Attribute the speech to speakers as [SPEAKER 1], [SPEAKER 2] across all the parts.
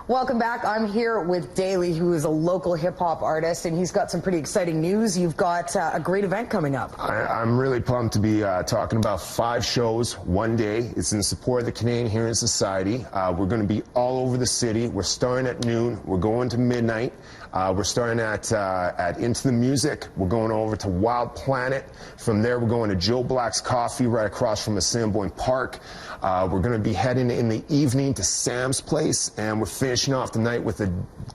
[SPEAKER 1] Welcome back. I'm here with Daly, who is a local hip-hop artist, and he's got some pretty exciting news. You've got a great event coming up.
[SPEAKER 2] I'm really pumped to be talking about 5 shows one day. It's in support of the Canadian Hearing Society. We're going to be all over the city. We're starting at noon. We're going to midnight. We're starting at Into the Music. We're going over to Wild Planet. From there, we're going to Joe Black's Coffee right across from Assiniboine Park. We're going to be heading in the evening to Sam's Place, and we're finishing off the night with a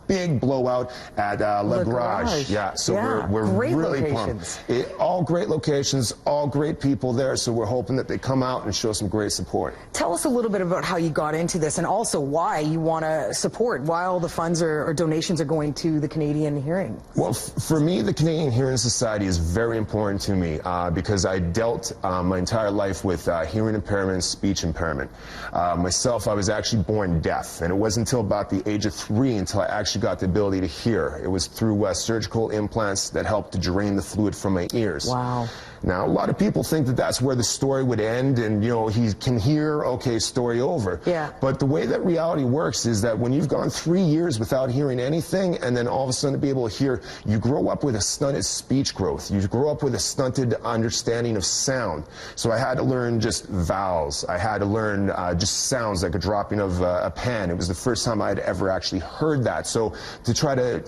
[SPEAKER 2] big blowout at Le Garage. Yeah, so we're really pumped. All great locations, all great people there, so we're hoping that they come out and show some great support.
[SPEAKER 1] Tell us a little bit about how you got into this, and also why you want to support, why all the funds or donations are going to the Canadian Hearing.
[SPEAKER 2] Well, for me, the Canadian Hearing Society is very important to me because I dealt my entire life with hearing impairment, speech impairment. Myself, I was actually born deaf, and it wasn't until about the age of 3 until I actually got the ability to hear. It was through surgical implants that helped to drain the fluid from my ears.
[SPEAKER 1] Wow.
[SPEAKER 2] Now, a lot of people think that that's where the story would end and, you know, he can hear, okay, story over.
[SPEAKER 1] Yeah.
[SPEAKER 2] But the way that reality works is that when you've gone 3 years without hearing anything and then all of a sudden to be able to hear, you grow up with a stunted speech growth. You grow up with a stunted understanding of sound. So I had to learn just vowels. I had to learn just sounds like a dropping of a pen. It was the first time I had ever actually heard that. So to try to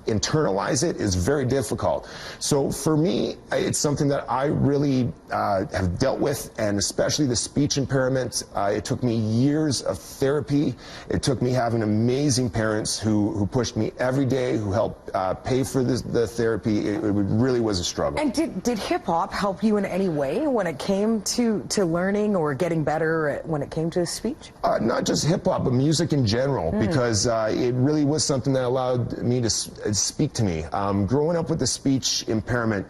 [SPEAKER 2] internalize it is very difficult. So for me, it's something that I really have dealt with, and especially the speech impairment. It took me years of therapy. It took me having amazing parents who pushed me every day, who helped pay for the therapy. It really was a struggle.
[SPEAKER 1] And did hip-hop help you in any way when it came to learning or getting better when it came to speech?
[SPEAKER 2] Not just hip-hop, but music in general, because it really was something that allowed me to speak to me. Growing up with the speech impairment,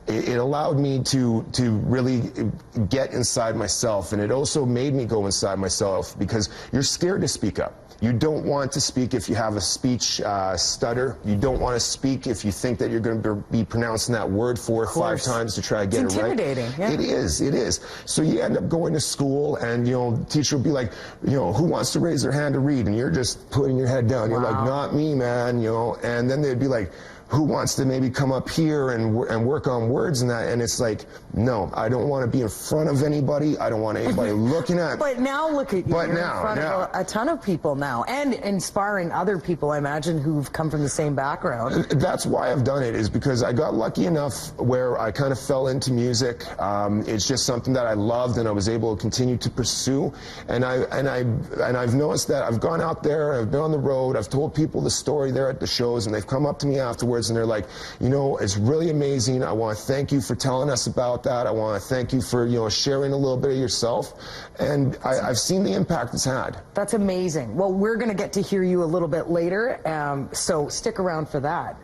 [SPEAKER 2] it allowed me to really get inside myself, and it also made me go inside myself because you're scared to speak up. You don't want to speak if you have a speech stutter. You don't want to speak if you think that you're going to be pronouncing that word 4 or 5 times to try to get it right.
[SPEAKER 1] It's intimidating. Yeah.
[SPEAKER 2] It is. So you end up going to school, and the teacher will be like, who wants to raise their hand to read? And you're just putting your head down. You're like, not me, man. And then they'd be like, who wants to maybe come up here and work on words and that? And it's like, no, I don't want to be in front of anybody. I don't want anybody looking at.
[SPEAKER 1] But now look at you.
[SPEAKER 2] But
[SPEAKER 1] You're
[SPEAKER 2] now,
[SPEAKER 1] in front of a ton of people now, and inspiring other people, I imagine, who've come from the same background.
[SPEAKER 2] That's why I've done it, is because I got lucky enough where I kind of fell into music. It's just something that I loved and I was able to continue to pursue. And I've noticed that I've gone out there, I've been on the road, I've told people the story there at the shows, and they've come up to me afterwards and they're like, it's really amazing. I want to thank you for telling us about that. I want to thank you for, sharing a little bit of yourself. And I've seen the impact it's had.
[SPEAKER 1] That's amazing. Well, we're going to get to hear you a little bit later, so stick around for that.